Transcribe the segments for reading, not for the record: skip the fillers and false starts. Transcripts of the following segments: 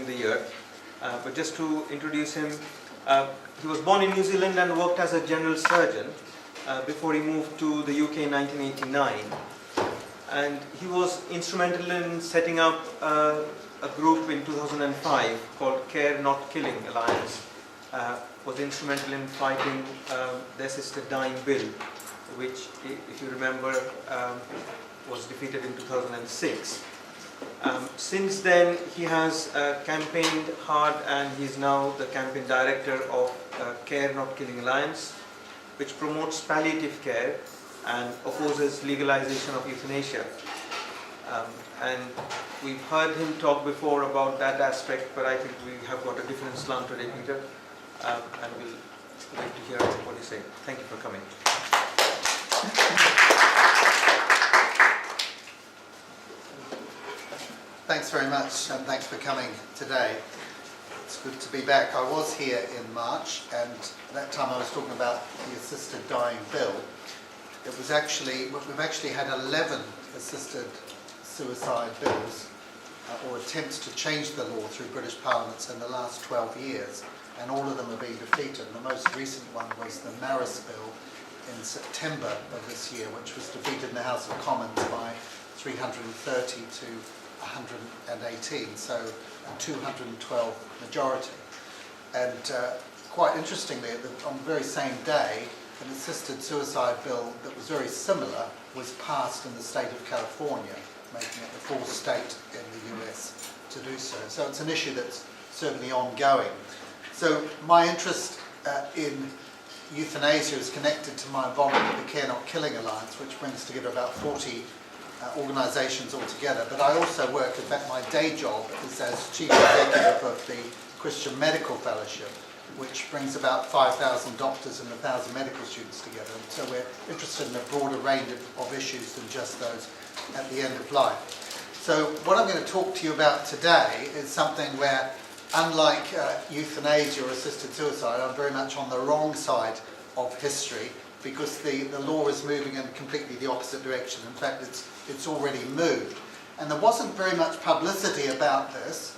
the year. But just to introduce him, he was born in New Zealand and worked as a general surgeon before he moved to the UK in 1989. And he was instrumental in setting up a group in 2005 called Care Not Killing Alliance. Was instrumental in fighting the assisted dying bill, which, if you remember, was defeated in 2006. Since then, he has campaigned hard, and he is now the campaign director of Care Not Killing Alliance, which promotes palliative care and opposes legalization of euthanasia. And we've heard him talk before about that aspect, but I think we have got a different slant today, Peter, and we'll wait to hear what you say. Thank you for coming. Thanks very much, and thanks for coming today. It's good to be back. I was here in March, and at that time I was talking about the assisted dying bill. We've actually had 11 assisted suicide bills or attempts to change the law through British parliaments in the last 12 years, and all of them are being defeated. The most recent one was the Maris bill in September of this year, which was defeated in the House of Commons by 330 to 118, so a 212 majority. And quite interestingly, on the very same day, an assisted suicide bill that was very similar was passed in the state of California, making it the fourth state in the US to do so. So it's an issue that's certainly ongoing. So my interest in euthanasia is connected to my involvement with the Care Not Killing Alliance, which brings together about 40 organisations altogether. But I also work, in fact my day job is as Chief Executive of the Christian Medical Fellowship, which brings about 5,000 doctors and 1,000 medical students together. And so we're interested in a broader range of issues than just those at the end of life. So what I'm going to talk to you about today is something where, unlike euthanasia or assisted suicide, I'm very much on the wrong side of history, because the law is moving in completely the opposite direction. In fact, it's already moved. And there wasn't very much publicity about this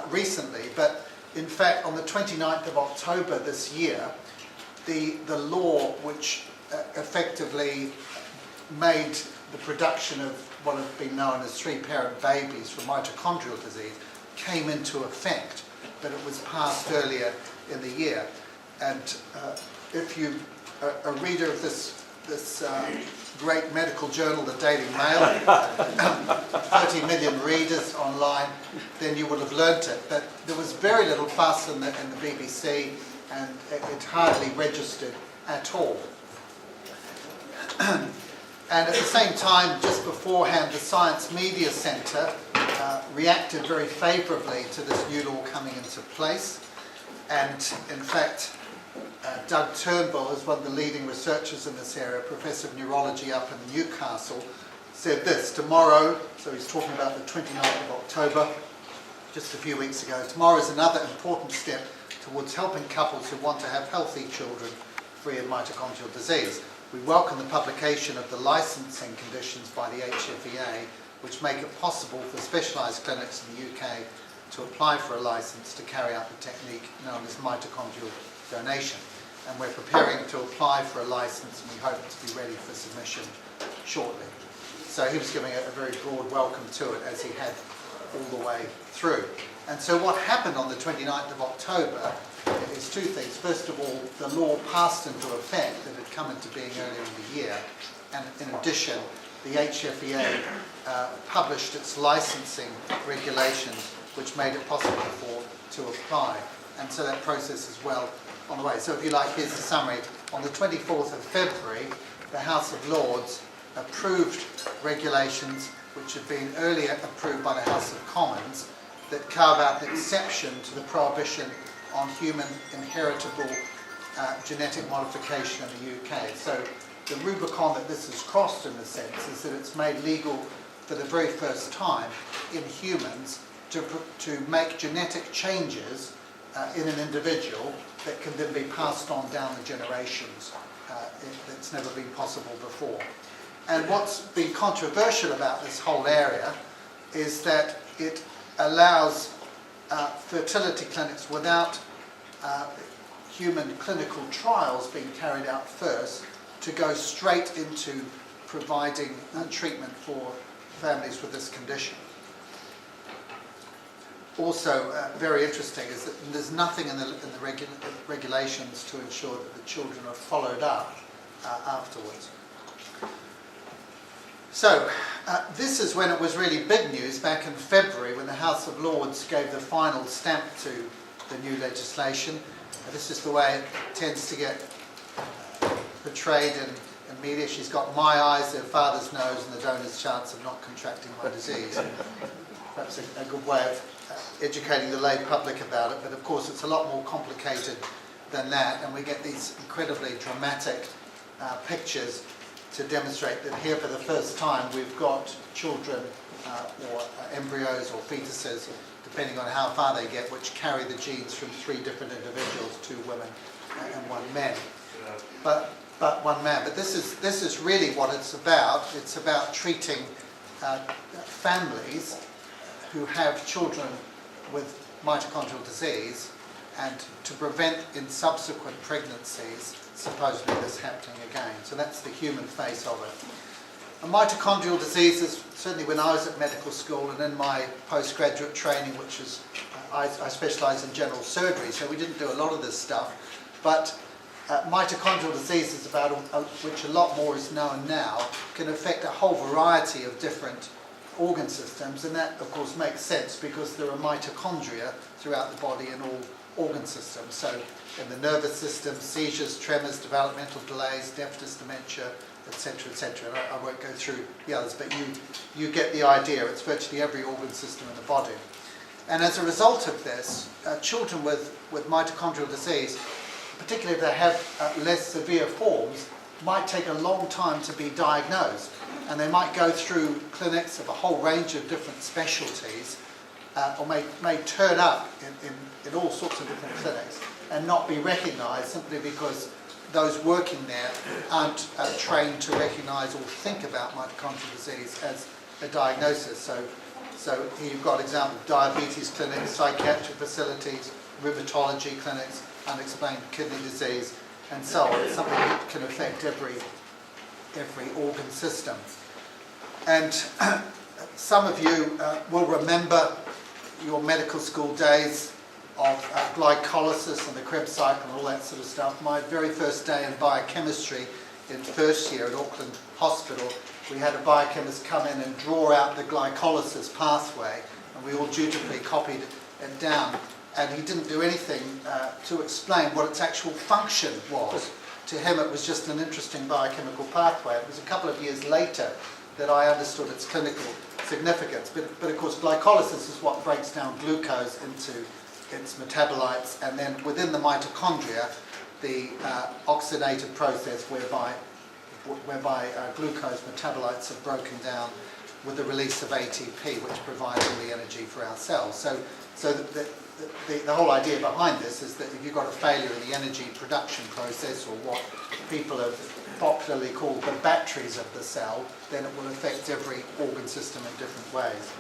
recently, but in fact, on the 29th of October this year, the law which effectively made the production of what have been known as three-parent babies for mitochondrial disease came into effect, but it was passed earlier in the year. And if you a reader of this great medical journal, the Daily Mail, 30 million readers online, then you would have learnt it. But there was very little fuss in the BBC, and it hardly registered at all. And at the same time, just beforehand, the Science Media Centre reacted very favourably to this new law coming into place. And in fact, Doug Turnbull is one of the leading researchers in this area, Professor of Neurology up in Newcastle, said this: tomorrow, so he's talking about the 29th of October, just a few weeks ago, tomorrow is another important step towards helping couples who want to have healthy children free of mitochondrial disease. We welcome the publication of the licensing conditions by the HFEA, which make it possible for specialised clinics in the UK to apply for a licence to carry out the technique known as mitochondrial donation. And we're preparing to apply for a licence, and we hope to be ready for submission shortly. So he was giving a very broad welcome to it, as he had all the way through. And so what happened on the 29th of October is two things. First of all, the law passed into effect that had come into being earlier in the year, and in addition, the HFEA published its licensing regulations, which made it possible to apply. And so that process is well on the way. So if you like, here's a summary. On the 24th of February, the House of Lords approved regulations which had been earlier approved by the House of Commons that carve out an exception to the prohibition on human inheritable genetic modification in the UK. So the Rubicon that this has crossed, in a sense, is that it's made legal for the very first time in humans to make genetic changes in an individual that can then be passed on down the generations. It's never been possible before. And what's been controversial about this whole area is that it allows fertility clinics without human clinical trials being carried out first, to go straight into providing treatment for families with this condition. Also, very interesting is that there's nothing in the regulations to ensure that the children are followed up afterwards. So, this is when it was really big news, back in February, when the House of Lords gave the final stamp to the new legislation. This is the way it tends to get portrayed in media. She's got my eyes, their father's nose, and the donor's chance of not contracting my disease. Perhaps a good way of educating the lay public about it, but of course it's a lot more complicated than that, and we get these incredibly dramatic pictures to demonstrate that here for the first time we've got children or embryos or fetuses, depending on how far they get, which carry the genes from 3 different individuals, 2 women and 1 man. But 1 man. But this is really what it's about. It's about treating families who have children with mitochondrial disease, and to prevent in subsequent pregnancies supposedly this happening again. So that's the human face of it. And mitochondrial diseases, certainly when I was at medical school and in my postgraduate training, which is, I specialise in general surgery, so we didn't do a lot of this stuff, but mitochondrial diseases, about which a lot more is known now, can affect a whole variety of different organ systems, and that of course makes sense because there are mitochondria throughout the body in all organ systems. So in the nervous system, seizures, tremors, developmental delays, deafness, dementia, etc., etc. And I won't go through the others, but you get the idea. It's virtually every organ system in the body. And as a result of this, children with mitochondrial disease, particularly if they have less severe forms, might take a long time to be diagnosed. And they might go through clinics of a whole range of different specialties, or may turn up in all sorts of different clinics and not be recognised simply because those working there aren't trained to recognise or think about mitochondrial disease as a diagnosis. So here you've got example of diabetes clinics, psychiatric facilities, rheumatology clinics, unexplained kidney disease, and so on. It's something that can affect every organ system. And some of you will remember your medical school days of glycolysis and the Krebs cycle and all that sort of stuff. My very first day in biochemistry in first year at Auckland Hospital, we had a biochemist come in and draw out the glycolysis pathway, and we all dutifully copied it down. And he didn't do anything to explain what its actual function was. To him it was just an interesting biochemical pathway. It was a couple of years later that I understood its clinical significance. But of course glycolysis is what breaks down glucose into its metabolites, and then within the mitochondria the oxidative process whereby glucose metabolites are broken down with the release of ATP, which provides all the energy for our cells. So the whole idea behind this is that if you've got a failure in the energy production process, or what people have popularly called the batteries of the cell, then it will affect every organ system in different ways.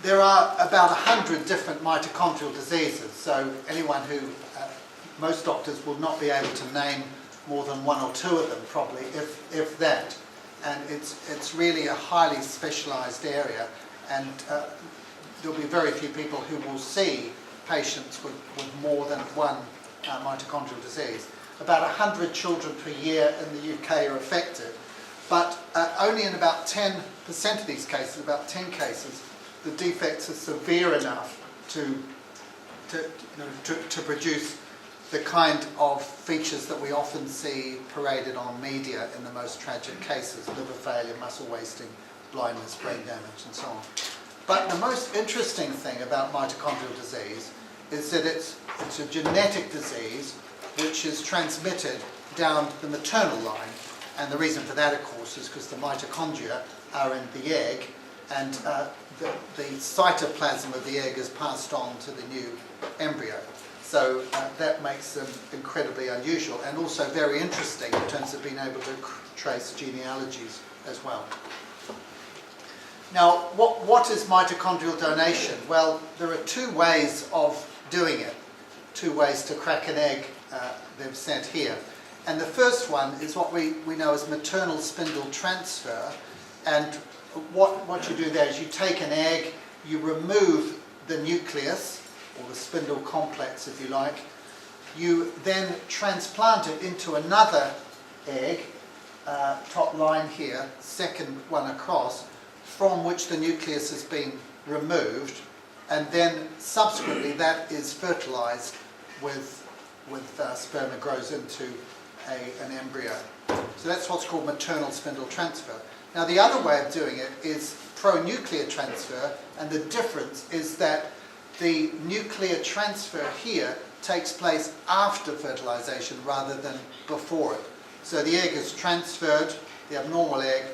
There are about 100 different mitochondrial diseases, so anyone who, most doctors will not be able to name more than 1 or 2 of them probably, if that. And it's really a highly specialised area, and there'll be very few people who will see patients with more than 1 mitochondrial disease. About 100 children per year in the UK are affected, but only in about 10% of these cases, about 10 cases, the defects are severe enough to produce the kind of features that we often see paraded on media in the most tragic cases: liver failure, muscle wasting, blindness, brain damage, and so on. But the most interesting thing about mitochondrial disease is that it's a genetic disease which is transmitted down the maternal line. And the reason for that, of course, is because the mitochondria are in the egg, and the cytoplasm of the egg is passed on to the new embryo. So that makes them incredibly unusual, and also very interesting in terms of being able to trace genealogies as well. Now, what is mitochondrial donation? Well, there are two ways of doing it, two ways to crack an egg they've sent here. And the first one is what we know as maternal spindle transfer. And what you do there is you take an egg, you remove the nucleus, or the spindle complex if you like. You then transplant it into another egg, top line here, second one across, from which the nucleus has been removed, and then subsequently that is fertilized with sperm that grows into an embryo. So that's what's called maternal spindle transfer. Now the other way of doing it is pronuclear transfer, and the difference is that the nuclear transfer here takes place after fertilization rather than before it. So the egg is transferred, the abnormal egg,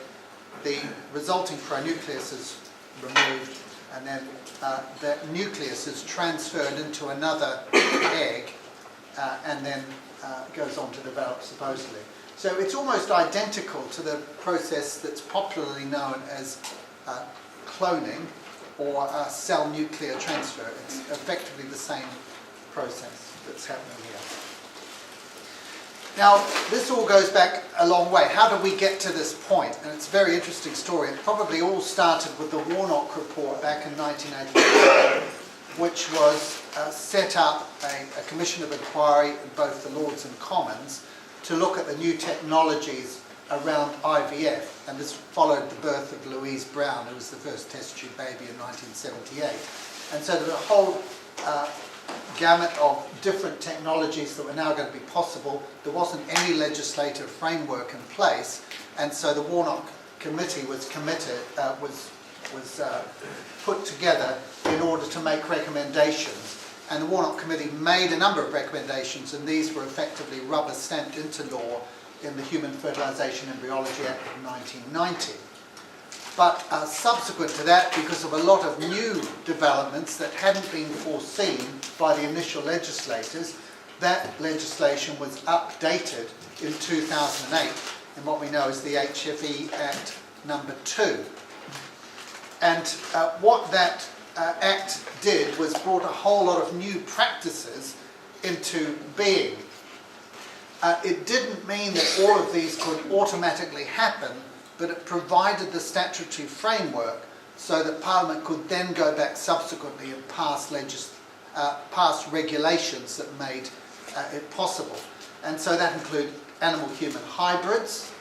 the resulting pronucleus is removed, and then the nucleus is transferred into another egg and then goes on to develop supposedly. So it's almost identical to the process that's popularly known as cloning or cell nuclear transfer. It's effectively the same process that's happening here. Now, this all goes back a long way. How did we get to this point? And it's a very interesting story. It probably all started with the Warnock report back in 1985, which was set up a commission of inquiry in both the Lords and Commons to look at the new technologies around IVF. And this followed the birth of Louise Brown, who was the first test tube baby in 1978. And so there was a whole gamut of different technologies that were now going to be possible. There wasn't any legislative framework in place, and so the Warnock Committee was put together in order to make recommendations. And the Warnock Committee made a number of recommendations, and these were effectively rubber stamped into law in the Human Fertilisation Embryology Act of 1990. But subsequent to that, because of a lot of new developments that hadn't been foreseen by the initial legislators, that legislation was updated in 2008 in what we know as the HFE Act number 2. And what that Act did was brought a whole lot of new practices into being. It didn't mean that all of these could automatically happen, but it provided the statutory framework so that Parliament could then go back subsequently and pass regulations that made it possible. And so that included animal-human hybrids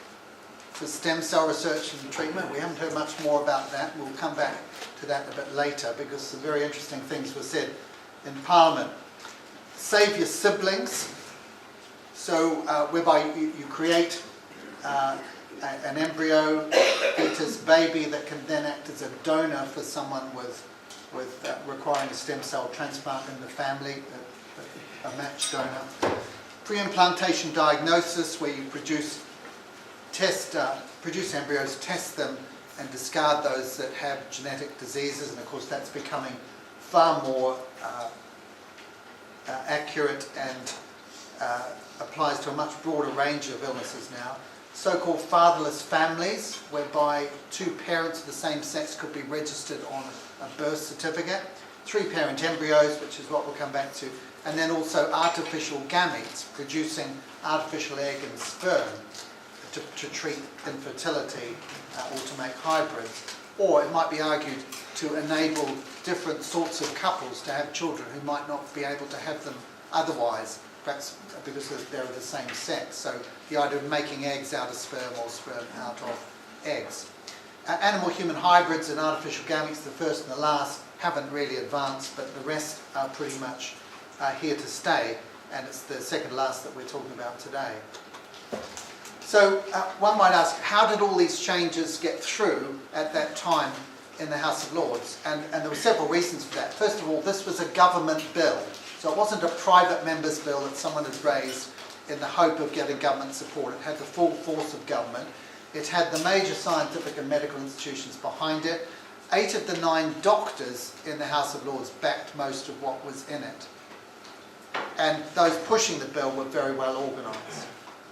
for stem cell research and treatment. We haven't heard much more about that. We'll come back to that a bit later because some very interesting things were said in Parliament. Save your siblings, so whereby you create an embryo, fetus, baby that can then act as a donor for someone with requiring a stem cell transplant in the family, a matched donor. Pre-implantation diagnosis, where you produce embryos, test them, and discard those that have genetic diseases, and of course that's becoming far more accurate and applies to a much broader range of illnesses now. So-called fatherless families, whereby two parents of the same sex could be registered on a birth certificate. Three-parent embryos, which is what we'll come back to. And then also artificial gametes, producing artificial egg and sperm to treat infertility or to make hybrids. Or it might be argued to enable different sorts of couples to have children who might not be able to have them otherwise, perhaps because they're of the same sex. So the idea of making eggs out of sperm or sperm out of eggs. Animal-human hybrids and artificial gametes, the first and the last, haven't really advanced, but the rest are pretty much here to stay, and it's the second to last that we're talking about today. So one might ask, how did all these changes get through at that time in the House of Lords? And there were several reasons for that. First of all, this was a government bill. So it wasn't a private member's bill that someone had raised in the hope of getting government support. It had the full force of government. It had the major scientific and medical institutions behind it. 8 of the 9 doctors in the House of Lords backed most of what was in it. And those pushing the bill were very well organised.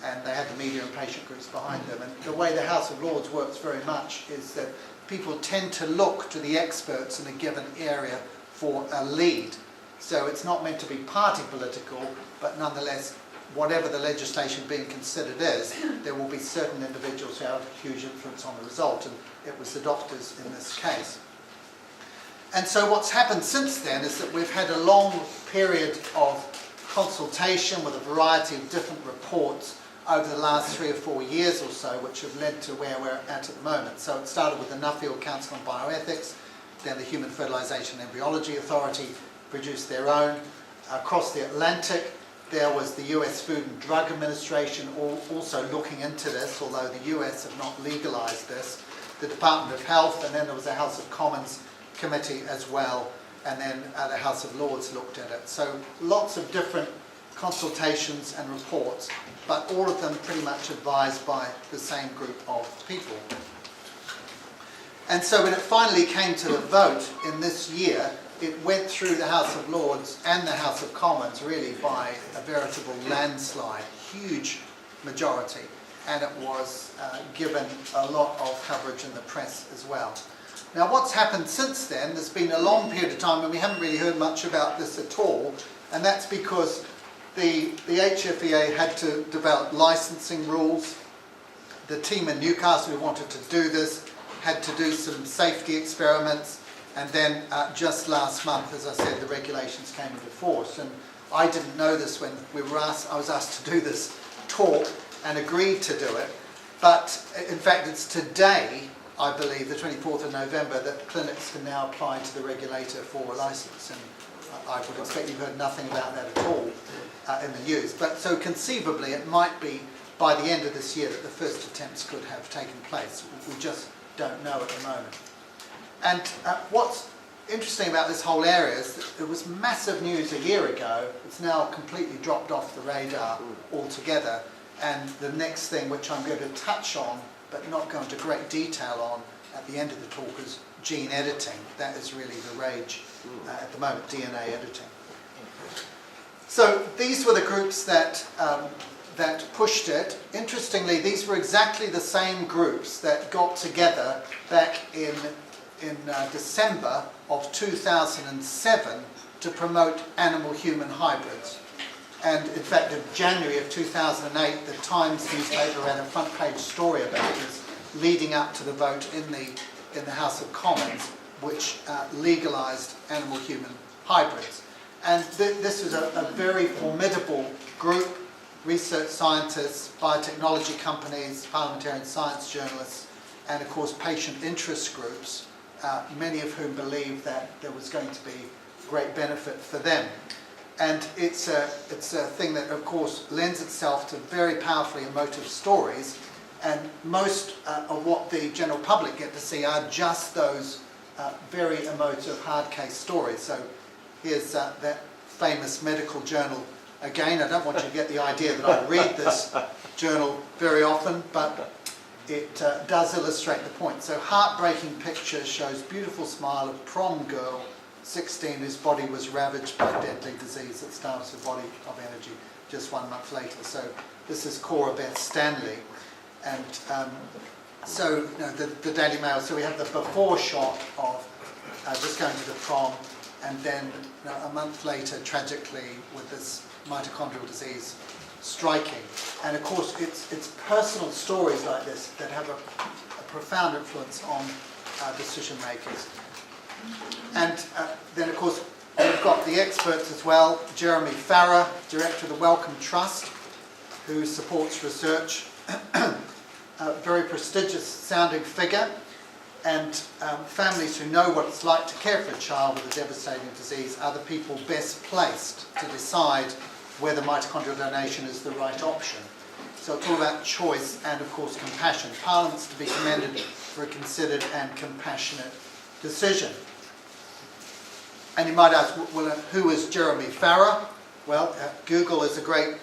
And they had the media and patient groups behind them. And the way the House of Lords works very much is that people tend to look to the experts in a given area for a lead. So it's not meant to be party political, but nonetheless, whatever the legislation being considered is, there will be certain individuals who have a huge influence on the result, and it was the doctors in this case. And so what's happened since then is that we've had a long period of consultation with a variety of different reports over the last 3 or 4 years or so, which have led to where we're at the moment. So it started with the Nuffield Council on Bioethics, then the Human Fertilisation and Embryology Authority produced their own. Across the Atlantic, there was the US Food and Drug Administration also looking into this, although the US have not legalised this. The Department of Health, and then there was a House of Commons committee as well, and then the House of Lords looked at it. So lots of different consultations and reports, but all of them pretty much advised by the same group of people. And so when it finally came to the vote in this year, it went through the House of Lords and the House of Commons really by a veritable landslide, huge majority, and it was given a lot of coverage in the press as well. Now what's happened since then, there's been a long period of time when we haven't really heard much about this at all, and that's because the HFEA had to develop licensing rules. The team in Newcastle who wanted to do this had to do some safety experiments, and then just last month, as I said, the regulations came into force. And I didn't know this when I was asked to do this talk and agreed to do it. But in fact, it's today, I believe, the 24th of November, that clinics can now apply to the regulator for a license. And I would expect you've heard nothing about that at all in the news. But so conceivably, it might be by the end of this year that the first attempts could have taken place. We just don't know at the moment. And what's interesting about this whole area is that there was massive news a year ago. It's now completely dropped off the radar altogether. And the next thing, which I'm going to touch on, but not go into great detail on at the end of the talk, is gene editing. That is really the rage at the moment, DNA editing. So these were the groups that pushed it. Interestingly, these were exactly the same groups that got together back in December of 2007 to promote animal-human hybrids. And in fact, in January of 2008, the Times newspaper ran a front-page story about this, leading up to the vote in the House of Commons, which legalised animal-human hybrids. And this was a very formidable group: research scientists, biotechnology companies, parliamentarian science journalists, and of course patient interest groups, many of whom believed that there was going to be great benefit for them. And it's a thing that, of course, lends itself to very powerfully emotive stories, and most of what the general public get to see are just those very emotive, hard case stories. So here's that famous medical journal again. I don't want you to get the idea that I read this journal very often, but it does illustrate the point. So heartbreaking picture shows beautiful smile of prom girl, 16, whose body was ravaged by deadly disease that starves her body of energy just 1 month later. So this is Cora Beth Stanley. And so the Daily Mail, so we have the before shot of just going to the prom, and then a month later, tragically, with this mitochondrial disease striking. And of course, it's personal stories like this that have a profound influence on decision makers. And then, of course, we've got the experts as well. Jeremy Farrar, director of the Wellcome Trust, who supports research. A very prestigious sounding figure. And families who know what it's like to care for a child with a devastating disease are the people best placed to decide whether mitochondrial donation is the right option. So it's all about choice and, of course, compassion. Parliament's to be commended for a considered and compassionate decision. And you might ask, well, who is Jeremy Farrar? Well, Google is a great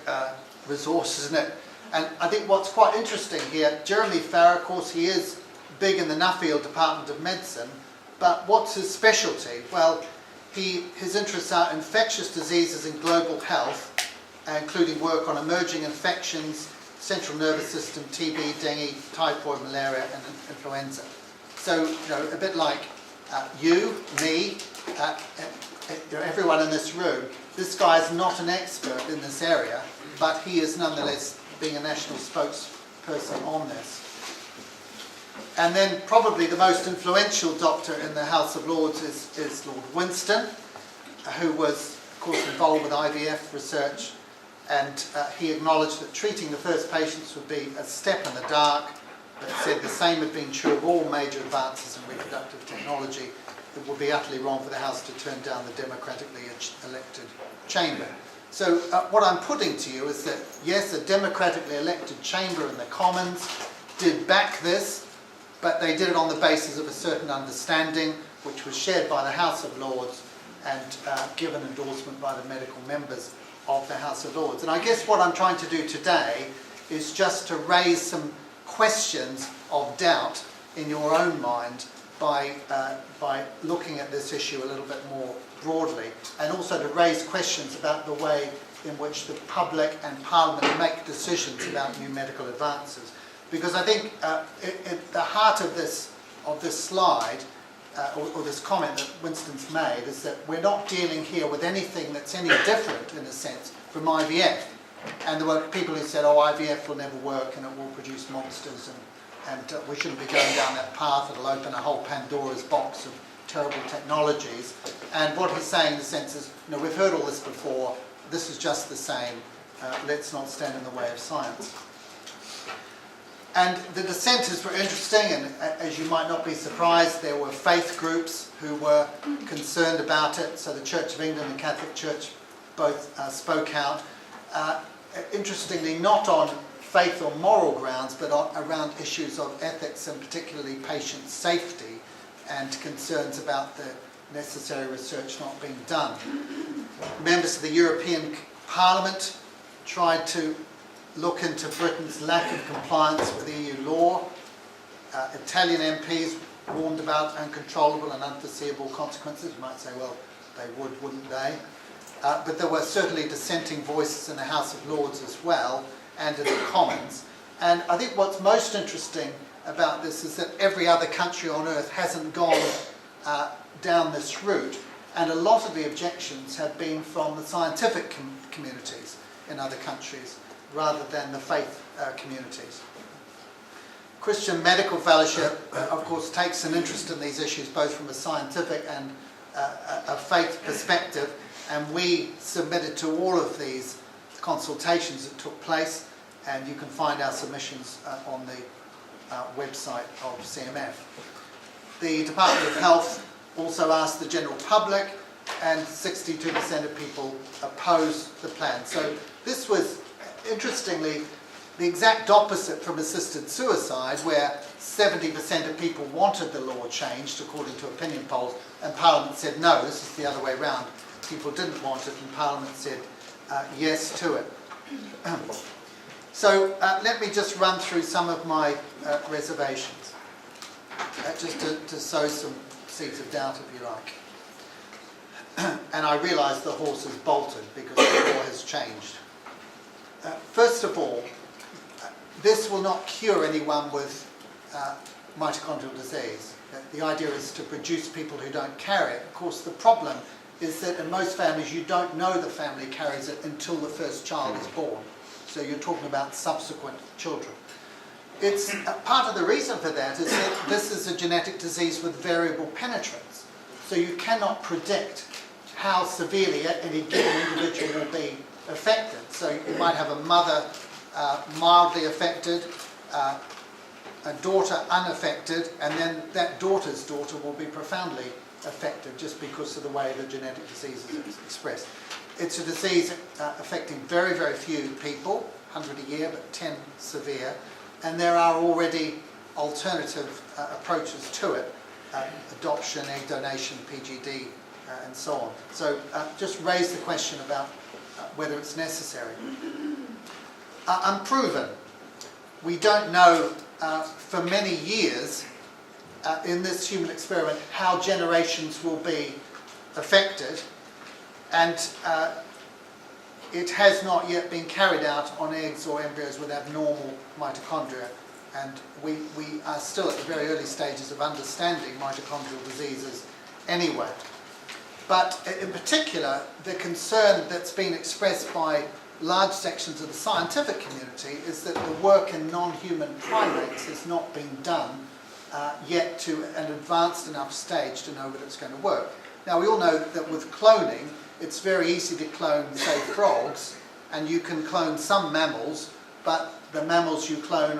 resource, isn't it? And I think what's quite interesting here, Jeremy Farrar, of course, he is big in the Nuffield Department of Medicine, but what's his specialty? Well, his interests are infectious diseases and global health, including work on emerging infections, central nervous system, TB, dengue, typhoid, malaria, and influenza. So, a bit like you, me, everyone in this room, this guy is not an expert in this area, but he is nonetheless being a national spokesperson on this. And then probably the most influential doctor in the House of Lords is Lord Winston, who was, of course, involved with IVF research, and he acknowledged that treating the first patients would be a step in the dark, but said the same had been true of all major advances in reproductive technology. It would be utterly wrong for the House to turn down the democratically elected chamber. So what I'm putting to you is that, yes, a democratically elected chamber in the Commons did back this, but they did it on the basis of a certain understanding, which was shared by the House of Lords and given endorsement by the medical members of the House of Lords. And I guess what I'm trying to do today is just to raise some questions of doubt in your own mind by looking at this issue a little bit more broadly, and also to raise questions about the way in which the public and Parliament make decisions about new medical advances. Because I think at the heart of this slide, or this comment that Winston's made, is that we're not dealing here with anything that's any different, in a sense, from IVF. And there were people who said, oh, IVF will never work and it will produce monsters, and we shouldn't be going down that path, it'll open a whole Pandora's box of terrible technologies. And what he's saying, in a sense, is, we've heard all this before, this is just the same, let's not stand in the way of science. And the dissenters were interesting, and as you might not be surprised, there were faith groups who were concerned about it. So the Church of England and the Catholic Church both spoke out. Interestingly, not on faith or moral grounds, but around issues of ethics and particularly patient safety and concerns about the necessary research not being done. Members of the European Parliament tried to look into Britain's lack of compliance with EU law. Italian MPs warned about uncontrollable and unforeseeable consequences. You might say, well, they would, wouldn't they? But there were certainly dissenting voices in the House of Lords as well, and in the Commons. And I think what's most interesting about this is that every other country on earth hasn't gone down this route, and a lot of the objections have been from the scientific communities in other countries, rather than the faith communities. Christian Medical Fellowship, of course, takes an interest in these issues both from a scientific and a faith perspective, and we submitted to all of these consultations that took place, and you can find our submissions on the website of CMF. The Department of Health also asked the general public, and 62% of people opposed the plan. So this was, interestingly, the exact opposite from assisted suicide, where 70% of people wanted the law changed, according to opinion polls, and Parliament said no, this is the other way around. People didn't want it, and Parliament said yes to it. So let me just run through some of my reservations, just to sow some seeds of doubt, if you like. And I realise the horse has bolted because the law has changed. First of all, this will not cure anyone with mitochondrial disease. The idea is to produce people who don't carry it. Of course, the problem is that in most families you don't know the family carries it until the first child is born. So you're talking about subsequent children. It's part of the reason for that is that this is a genetic disease with variable penetrance. So you cannot predict how severely any given individual will be affected. So you might have a mother mildly affected, a daughter unaffected, and then that daughter's daughter will be profoundly affected just because of the way the genetic disease is expressed. It's a disease affecting very, very few people, 100 a year, but 10 severe, and there are already alternative approaches to it, adoption, egg donation, PGD, and so on. So just raise the question about whether it's necessary. Unproven. We don't know for many years in this human experiment how generations will be affected, and it has not yet been carried out on eggs or embryos with abnormal mitochondria. And we are still at the very early stages of understanding mitochondrial diseases anyway. But in particular, the concern that's been expressed by large sections of the scientific community is that the work in non-human primates has not been done yet to an advanced enough stage to know that it's going to work. Now, we all know that with cloning, it's very easy to clone, say, frogs, and you can clone some mammals, but the mammals you clone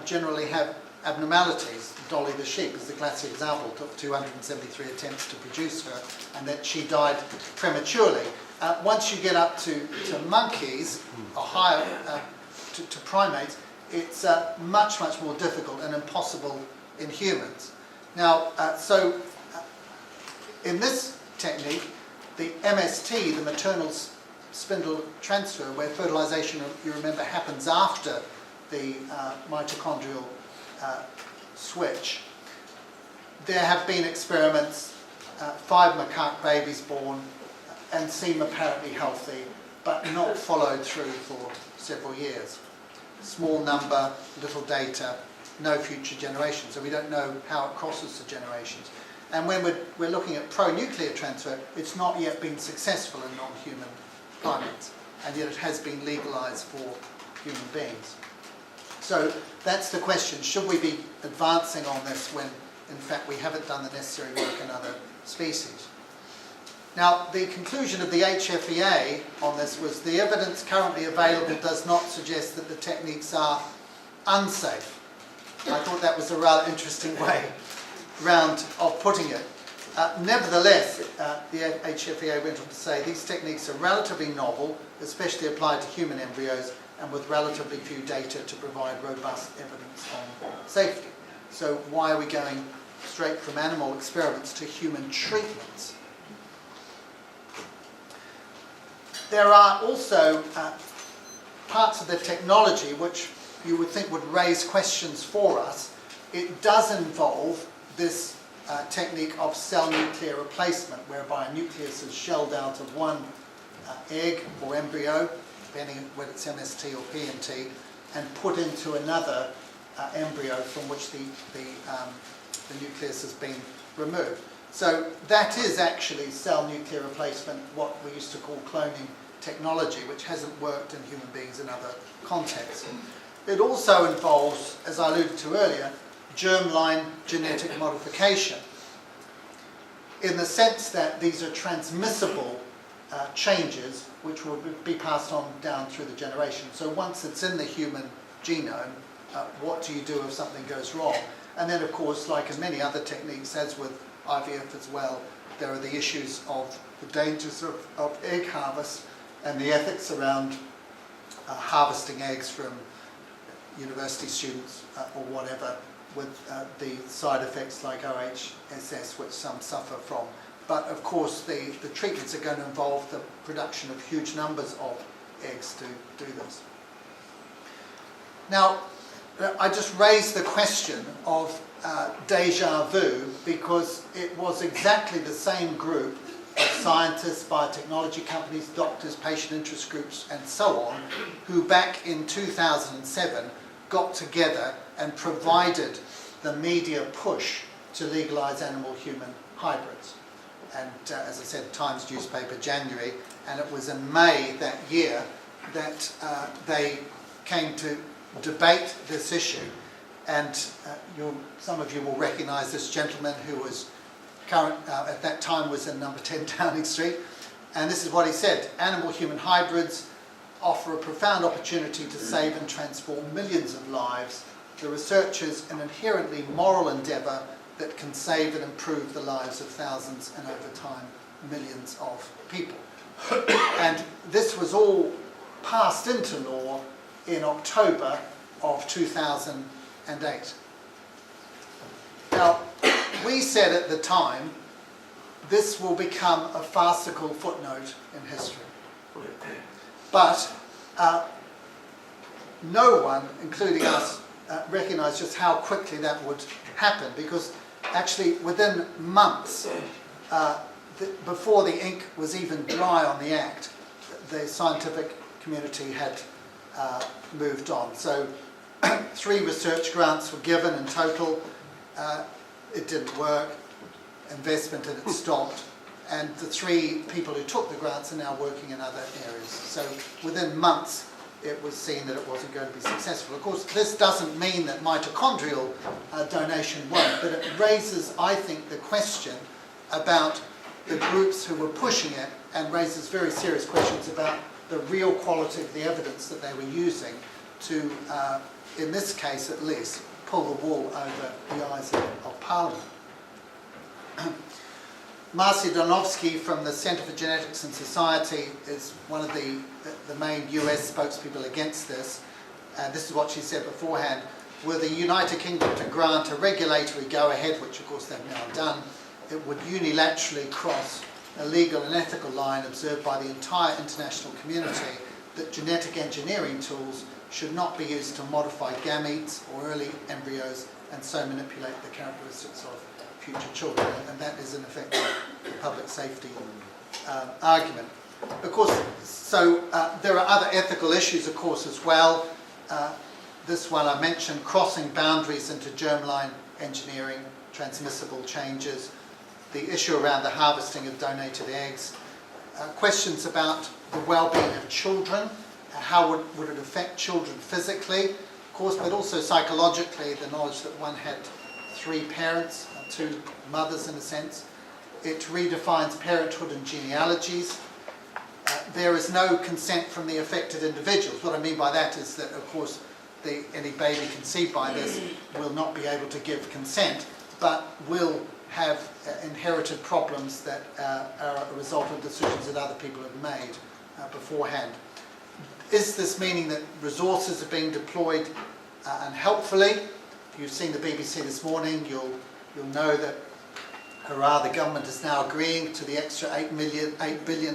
generally have abnormalities. Dolly the sheep is the classic example. It took 273 attempts to produce her, and that she died prematurely. Once you get up to monkeys, or higher to primates, it's much, much more difficult and impossible in humans. Now, in this technique, the MST, the maternal spindle transfer, where fertilization, you remember, happens after the mitochondrial switch, there have been experiments, 5 macaque babies born, and seem apparently healthy, but not followed through for several years. Small number, little data, no future generations, so we don't know how it crosses the generations. And when we're looking at pro-nuclear transfer, it's not yet been successful in non-human primates, and yet it has been legalized for human beings. So that's the question, should we be advancing on this when in fact we haven't done the necessary work in other species? Now, the conclusion of the HFEA on this was the evidence currently available does not suggest that the techniques are unsafe. I thought that was a rather interesting round of putting it. Nevertheless, the HFEA went on to say these techniques are relatively novel, especially applied to human embryos, and with relatively few data to provide robust evidence on safety. So why are we going straight from animal experiments to human treatments? There are also parts of the technology which you would think would raise questions for us. It does involve this technique of cell nuclear replacement, whereby a nucleus is shelled out of one egg or embryo, depending on whether it's MST or PMT, and put into another embryo from which the nucleus has been removed. So that is actually cell nuclear replacement, what we used to call cloning technology, which hasn't worked in human beings in other contexts. It also involves, as I alluded to earlier, germline genetic modification, in the sense that these are transmissible changes which will be passed on down through the generation. So once it's in the human genome, what do you do if something goes wrong? And then, of course, like in many other techniques, as with IVF as well, there are the issues of the dangers of egg harvest and the ethics around harvesting eggs from university students or whatever, with the side effects like OHSS, which some suffer from. But of course, the treatments are going to involve the production of huge numbers of eggs to do this. Now, I just raised the question of deja vu because it was exactly the same group of scientists, biotechnology companies, doctors, patient interest groups, and so on, who back in 2007 got together and provided the media push to legalize animal-human hybrids. And as I said, Times newspaper, January, and it was in May that year that they came to debate this issue. And some of you will recognize this gentleman who was at that time was in number 10 Downing Street. And this is what he said: animal-human hybrids offer a profound opportunity to save and transform millions of lives. The research is an inherently moral endeavour that can save and improve the lives of thousands and, over time, millions of people. And this was all passed into law in October of 2008. Now, we said at the time, this will become a farcical footnote in history. But no one, including us, recognised just how quickly that would happen, because actually within months, before the ink was even dry on the Act, the scientific community had moved on. So 3 research grants were given in total. It didn't work. Investment had stopped. And the 3 people who took the grants are now working in other areas. So within months, it was seen that it wasn't going to be successful. Of course, this doesn't mean that mitochondrial donation won't, but it raises, I think, the question about the groups who were pushing it, and raises very serious questions about the real quality of the evidence that they were using to, in this case at least, pull the wool over the eyes of Parliament. Marcia Donovsky from the Centre for Genetics and Society is one of the main US spokespeople against this. And this is what she said beforehand. Were the United Kingdom to grant a regulatory go-ahead, which of course they've now done, it would unilaterally cross a legal and ethical line observed by the entire international community that genetic engineering tools should not be used to modify gametes or early embryos and so manipulate the characteristics of future children. And that is in effect the public safety argument. Of course, so there are other ethical issues, of course, as well. This one I mentioned, crossing boundaries into germline engineering, transmissible changes, the issue around the harvesting of donated eggs, questions about the well-being of children, how would it affect children physically, of course, but also psychologically, the knowledge that one had 3 parents, 2 mothers in a sense. It redefines parenthood and genealogies. There is no consent from the affected individuals. What I mean by that is that, of course, any baby conceived by this will not be able to give consent, but will have inherited problems that are a result of decisions that other people have made beforehand. Is this meaning that resources are being deployed unhelpfully? If you've seen the BBC this morning, you'll know that, hurrah, the government is now agreeing to the extra £8 billion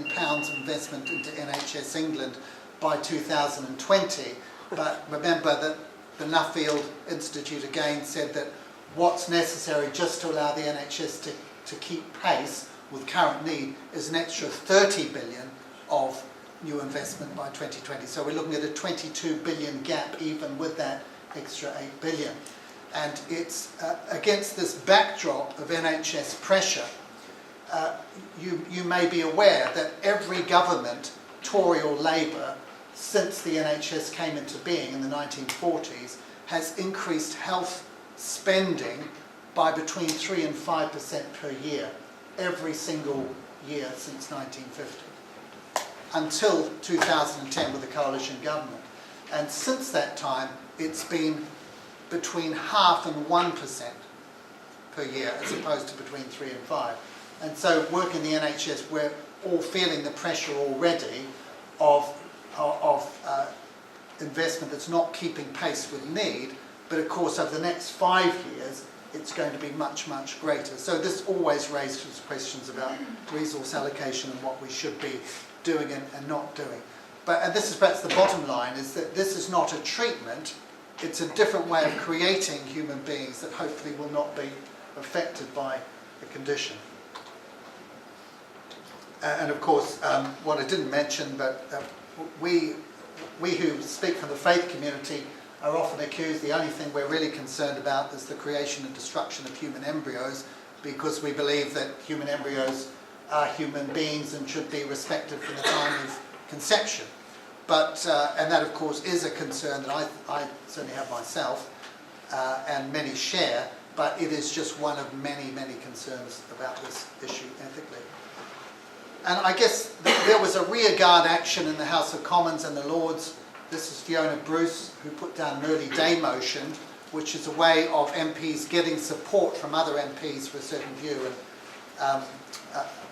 investment into NHS England by 2020. But remember that the Nuffield Institute again said that what's necessary just to allow the NHS to keep pace with current need is an extra 30 billion of new investment by 2020. So we're looking at a 22 billion gap even with that extra 8 billion. And it's against this backdrop of NHS pressure, you may be aware that every government, Tory or Labour, since the NHS came into being in the 1940s, has increased health spending by between 3 and 5% per year, every single year since 1950, until 2010 with the coalition government. And since that time, it's been between 0.5% and 1% per year, as opposed to between 3 and 5. And so work in the NHS, we're all feeling the pressure already of investment that's not keeping pace with need, but of course over the next 5 years it's going to be much, much greater. So this always raises questions about resource allocation and what we should be doing and not doing. And this is perhaps the bottom line, is that this is not a treatment, it's a different way of creating human beings that hopefully will not be affected by the condition. And of course, what I didn't mention, but we who speak from the faith community are often accused the only thing we're really concerned about is the creation and destruction of human embryos, because we believe that human embryos are human beings and should be respected from the time of conception. But, and that of course is a concern that I certainly have myself, and many share, but it is just one of many, many concerns about this issue ethically. And I guess there was a rearguard action in the House of Commons and the Lords. This is Fiona Bruce, who put down an early day motion, which is a way of MPs getting support from other MPs for a certain view. And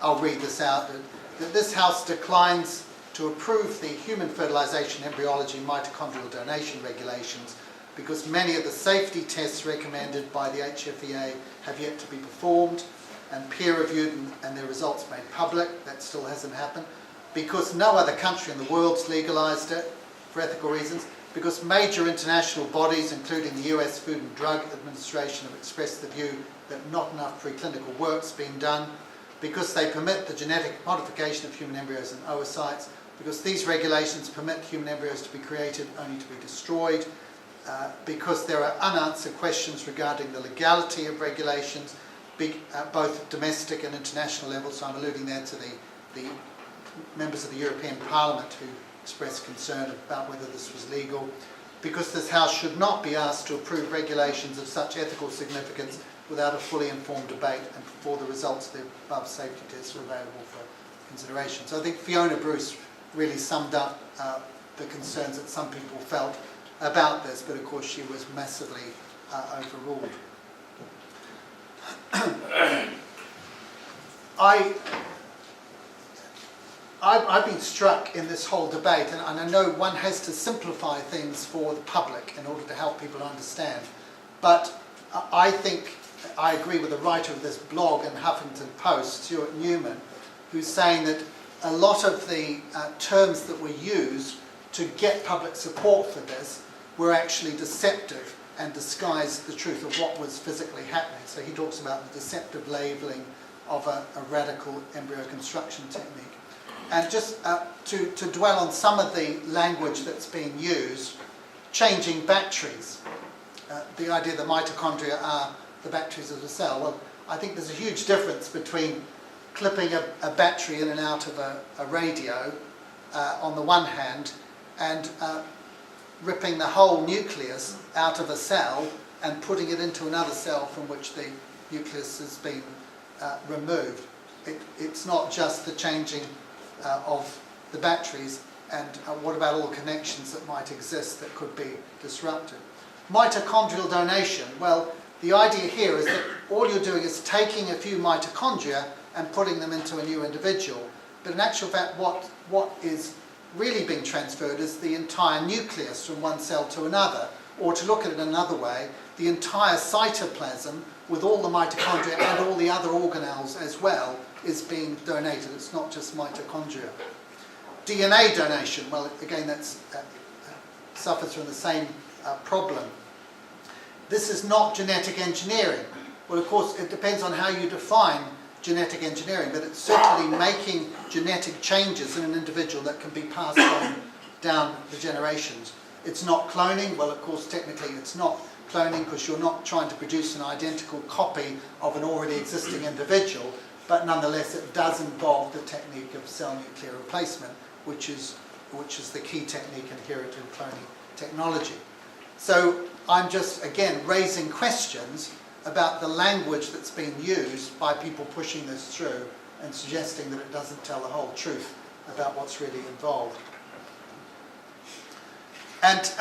I'll read this out. That this House declines to approve the human fertilisation, embryology, mitochondrial donation regulations because many of the safety tests recommended by the HFEA have yet to be performed and peer-reviewed and their results made public. That still hasn't happened. Because no other country in the world's legalised it for ethical reasons. Because major international bodies, including the US Food and Drug Administration, have expressed the view that not enough preclinical work's been done. Because they permit the genetic modification of human embryos and oocytes. Because these regulations permit human embryos to be created only to be destroyed. because there are unanswered questions regarding the legality of regulations, both domestic and international levels. So I'm alluding there to the members of the European Parliament who expressed concern about whether this was legal, because this House should not be asked to approve regulations of such ethical significance without a fully informed debate and before the results of the above safety tests are available for consideration. So I think Fiona Bruce really summed up the concerns that some people felt about this, but of course she was massively overruled. I've been struck in this whole debate, and I know one has to simplify things for the public in order to help people understand, but I think I agree with the writer of this blog in Huffington Post, Stuart Newman, who's saying that a lot of the terms that were used to get public support for this were actually deceptive and disguised the truth of what was physically happening. So he talks about the deceptive labelling of a radical embryo construction technique. And just to dwell on some of the language that's being used, changing batteries, the idea that mitochondria are the batteries of the cell. Well, I think there's a huge difference between clipping a battery in and out of a radio on the one hand, and ripping the whole nucleus out of a cell and putting it into another cell from which the nucleus has been removed. It's not just the changing of the batteries, and what about all the connections that might exist that could be disrupted. Mitochondrial donation, well, the idea here is that all you're doing is taking a few mitochondria and putting them into a new individual, but in actual fact what is really being transferred is the entire nucleus from one cell to another, or to look at it another way, the entire cytoplasm with all the mitochondria and all the other organelles as well is being donated. It's not just mitochondria. DNA donation, well, again, that suffers from the same problem. This is not genetic engineering. Well, of course, it depends on how you define genetic engineering, but it's certainly making genetic changes in an individual that can be passed on down the generations. It's not cloning. Well, of course, technically it's not cloning because you're not trying to produce an identical copy of an already existing individual, but nonetheless it does involve the technique of cell nuclear replacement, which is the key technique inherent in cloning technology. So I'm just, again, raising questions about the language that's being used by people pushing this through and suggesting that it doesn't tell the whole truth about what's really involved. And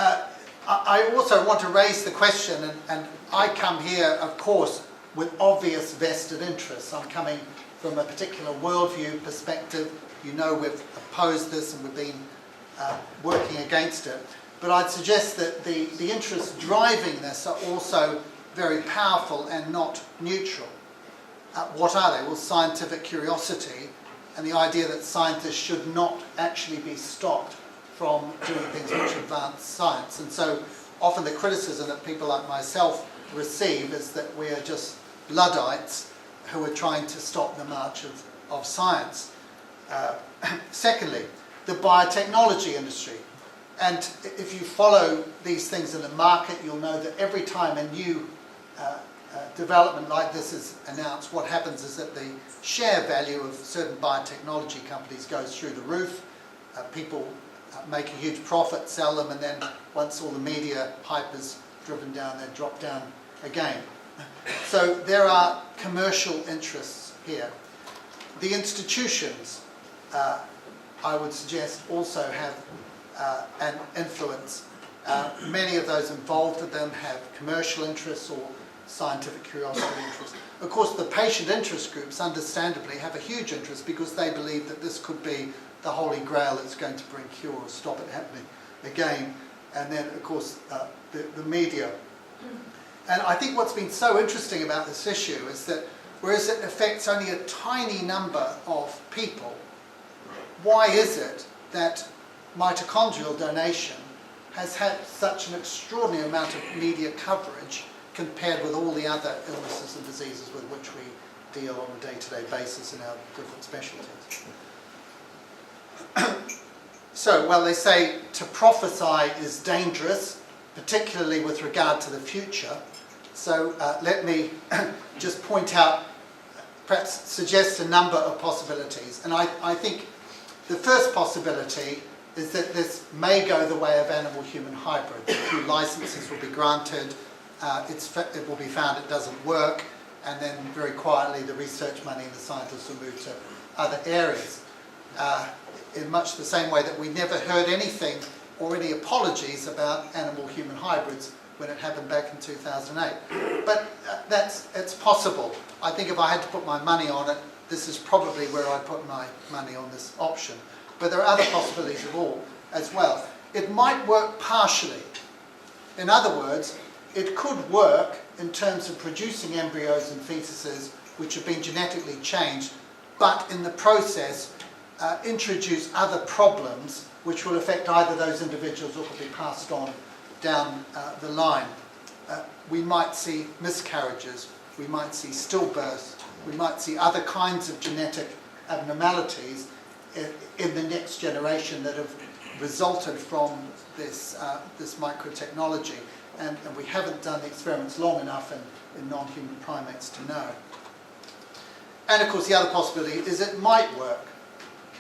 I also want to raise the question, and I come here, of course, with obvious vested interests. I'm coming from a particular worldview perspective. You know we've opposed this and we've been working against it. But I'd suggest that the interests driving this are also very powerful and not neutral. What are they? Well, scientific curiosity and the idea that scientists should not actually be stopped from doing things which advance science. And so often the criticism that people like myself receive is that we are just Luddites who are trying to stop the march of science. Secondly, the biotechnology industry. And if you follow these things in the market, you'll know that every time a new development like this is announced, what happens is that the share value of certain biotechnology companies goes through the roof. People make a huge profit, sell them, and then once all the media hype is driven down, they drop down again. So there are commercial interests here. The institutions, I would suggest, also have an influence. Many of those involved with them have commercial interests or scientific curiosity interests. Of course, the patient interest groups, understandably, have a huge interest because they believe that this could be the holy grail that's going to bring cure or stop it happening again. And then, of course, the media. And I think what's been so interesting about this issue is that whereas it affects only a tiny number of people, why is it that mitochondrial donation has had such an extraordinary amount of media coverage compared with all the other illnesses and diseases with which we deal on a day-to-day basis in our different specialties? So, well, they say to prophesy is dangerous, particularly with regard to the future. So let me just point out, perhaps suggest a number of possibilities. And I think the first possibility is that this may go the way of animal-human hybrids. A few licenses will be granted, it will be found it doesn't work, and then very quietly the research money and the scientists will move to other areas. In much the same way that we never heard anything or any apologies about animal-human hybrids when it happened back in 2008. But it's possible. I think if I had to put my money on it, this is probably where I'd put my money on this option. But there are other possibilities as well. It might work partially. In other words, it could work in terms of producing embryos and fetuses which have been genetically changed, but in the process introduce other problems which will affect either those individuals or could be passed on down the line. We might see miscarriages, we might see stillbirths, we might see other kinds of genetic abnormalities in the next generation that have resulted from this microtechnology. And we haven't done the experiments long enough in non-human primates to know. And of course the other possibility is it might work.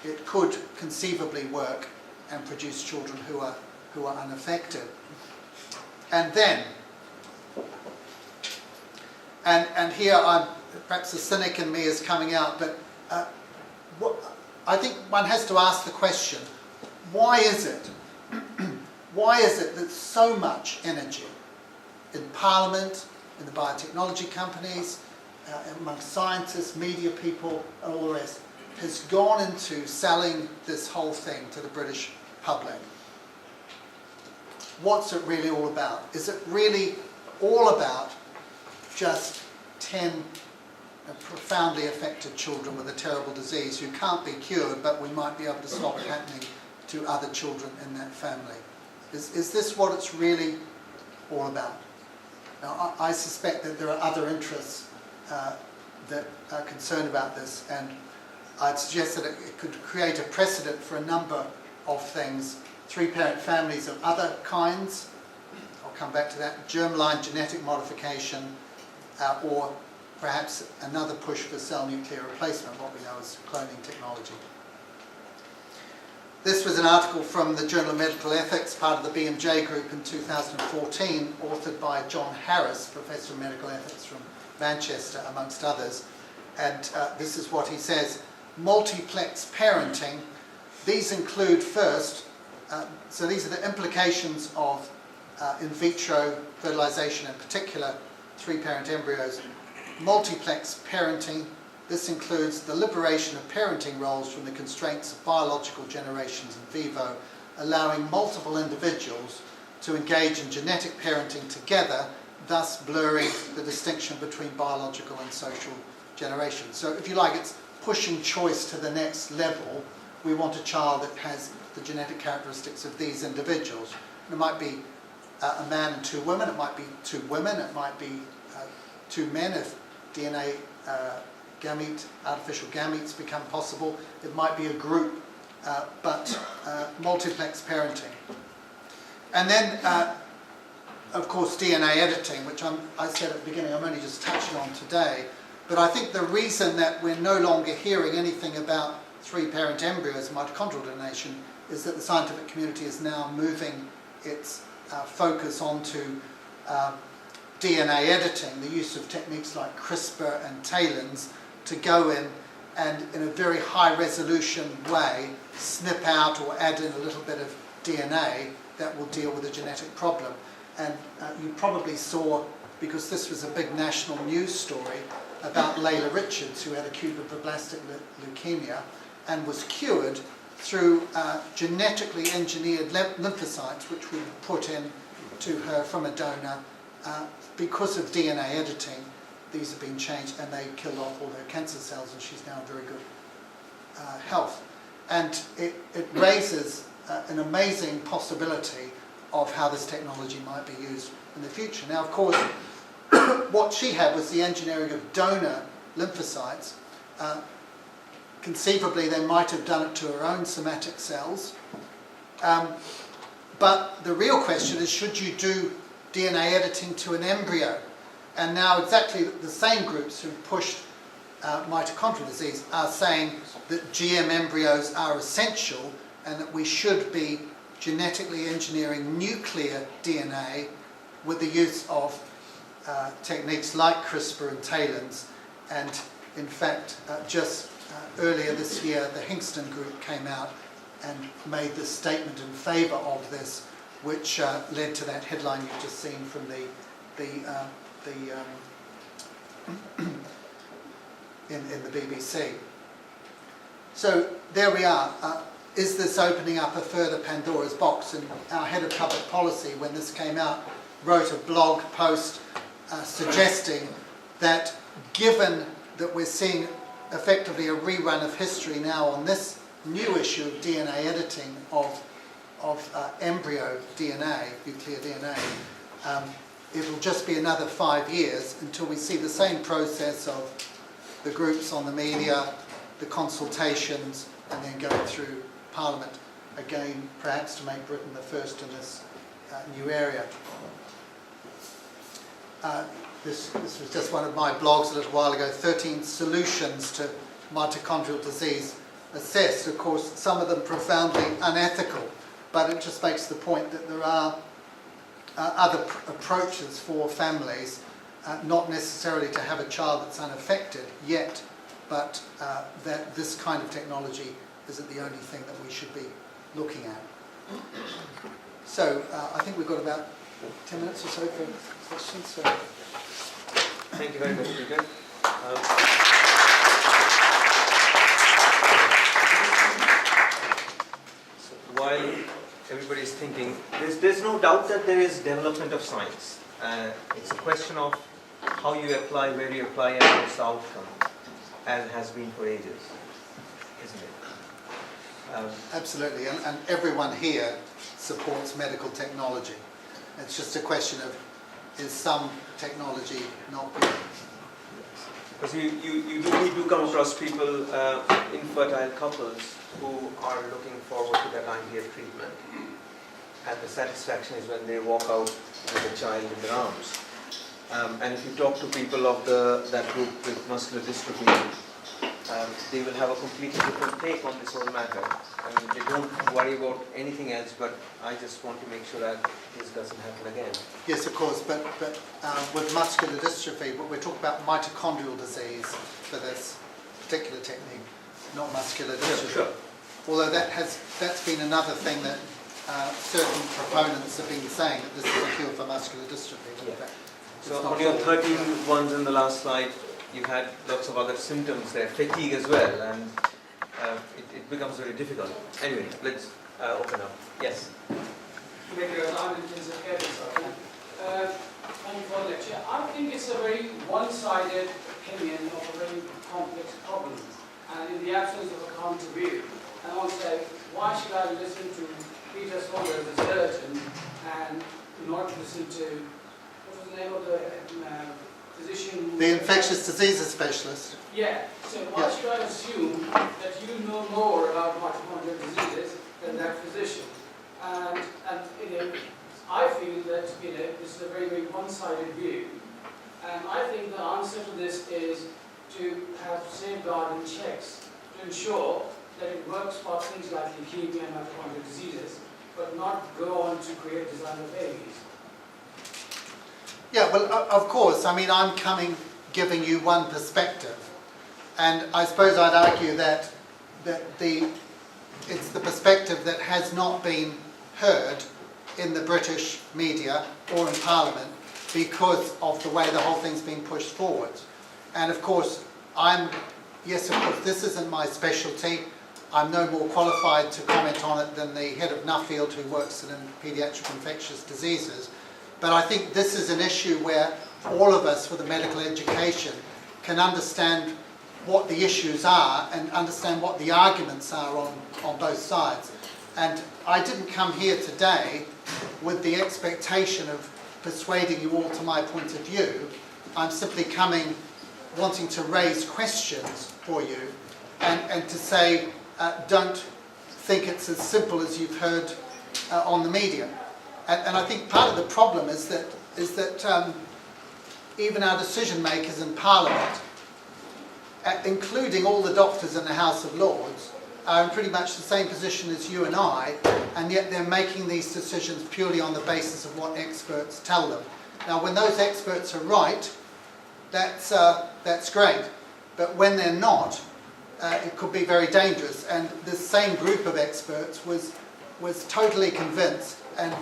It could conceivably work and produce children who are unaffected. And then, and here perhaps the cynic in me is coming out, but I think one has to ask the question, why is it that so much energy in Parliament, in the biotechnology companies, among scientists, media people and all the rest has gone into selling this whole thing to the British public? What's it really all about? Is it really all about just 10 profoundly affected children with a terrible disease who can't be cured, but we might be able to stop it happening to other children in that family? Is this what it's really all about? Now, I suspect that there are other interests that are concerned about this, and I'd suggest that it could create a precedent for a number of things. Three-parent families of other kinds, I'll come back to that, germline genetic modification, or perhaps another push for cell nuclear replacement, what we know as cloning technology. This was an article from the Journal of Medical Ethics, part of the BMJ group in 2014, authored by John Harris, Professor of Medical Ethics from Manchester, amongst others. And this is what he says: multiplex parenting. These include first, so these are the implications of in vitro fertilization, in particular three-parent embryos. Multiplex parenting, this includes the liberation of parenting roles from the constraints of biological generations in vivo, allowing multiple individuals to engage in genetic parenting together, thus blurring the distinction between biological and social generations. So if you like, it's pushing choice to the next level. We want a child that has the genetic characteristics of these individuals. And it might be a man and two women, it might be two women, it might be two men if DNA artificial gametes become possible. It might be a group, but multiplex parenting. And then, of course, DNA editing, which I said at the beginning, I'm only just touching on today. But I think the reason that we're no longer hearing anything about three-parent embryos, mitochondrial donation, is that the scientific community is now moving its focus onto DNA editing, the use of techniques like CRISPR and TALENs to go in and in a very high resolution way snip out or add in a little bit of DNA that will deal with a genetic problem. And you probably saw, because this was a big national news story, about Layla Richards, who had acute lymphoblastic leukemia and was cured through genetically engineered lymphocytes, which we put in to her from a donor. Because of DNA editing, these have been changed and they killed off all her cancer cells, and she's now in very good health. And it raises an amazing possibility of how this technology might be used in the future. Now, of course, what she had was the engineering of donor lymphocytes. Conceivably, they might have done it to her own somatic cells. But the real question is, should you do DNA editing to an embryo? And now exactly the same groups who pushed mitochondrial disease are saying that GM embryos are essential and that we should be genetically engineering nuclear DNA with the use of techniques like CRISPR and TALENs. And in fact, just earlier this year, the Hingston group came out and made this statement in favour of this, which led to that headline you've just seen from in the BBC. So there we are. Is this opening up a further Pandora's box? And our head of public policy, when this came out, wrote a blog post suggesting that given that we're seeing effectively a rerun of history now on this new issue of DNA editing of embryo DNA, nuclear DNA, it will just be another 5 years until we see the same process of the groups on the media, the consultations, and then going through Parliament again, perhaps to make Britain the first in this new area. This was just one of my blogs a little while ago, 13 solutions to mitochondrial disease assessed. Of course, some of them profoundly unethical, but it just makes the point that there are other approaches for families, not necessarily to have a child that's unaffected yet, but that this kind of technology isn't the only thing that we should be looking at. So I think we've got about 10 minutes or so for questions. So. Thank you very much, Peter. So while everybody is thinking, there's no doubt that there is development of science. It's a question of how you apply, where you apply, and what's the outcome, as has been for ages, isn't it? Absolutely, and everyone here supports medical technology. It's just a question of, is some technology not good? Because you do come across people, infertile couples, who are looking forward to that IVF treatment, and the satisfaction is when they walk out with a child in their arms. And if you talk to people of that group with muscular dystrophy, they will have a completely different take on this whole matter. I mean, they don't worry about anything else, but I just want to make sure that this doesn't happen again. Yes, of course, but with muscular dystrophy, but we're talking about mitochondrial disease for this particular technique, not muscular dystrophy. Sure. Although that's been another thing that certain proponents have been saying, that this is a cure for muscular dystrophy. But in fact, so on your 13 ones in the last slide, you had lots of other symptoms there, fatigue as well, and it becomes very difficult. Anyway, let's open up. Yes? Thank you for the lecture. I think it's a very one-sided opinion of a very complex problem, and in the absence of a counter view. And I want to say, why should I listen to Peter Saunders, the surgeon, and not listen to, what was the name of the physician? The infectious diseases specialist. Yeah, so why should I assume that you know more about mitochondrial diseases than that physician? And I feel that this is a very, very one-sided view. And I think the answer to this is to have safeguarding checks to ensure that it works for things like leukemia and mitochondrial diseases, but not go on to create designer babies. Yeah, well, of course. I mean, I'm giving you one perspective, and I suppose I'd argue that it's the perspective that has not been heard in the British media or in Parliament because of the way the whole thing's been pushed forward. And of course, yes, of course, this isn't my specialty. I'm no more qualified to comment on it than the head of Nuffield, who works in paediatric infectious diseases. But I think this is an issue where all of us with a medical education can understand what the issues are and understand what the arguments are on both sides. And I didn't come here today with the expectation of persuading you all to my point of view. I'm simply coming wanting to raise questions for you and to say, don't think it's as simple as you've heard on the media. And I think part of the problem is that even our decision makers in Parliament, including all the doctors in the House of Lords, are in pretty much the same position as you and I, and yet they're making these decisions purely on the basis of what experts tell them. Now, when those experts are right, that's great, but when they're not, it could be very dangerous. And this same group of experts was totally convinced and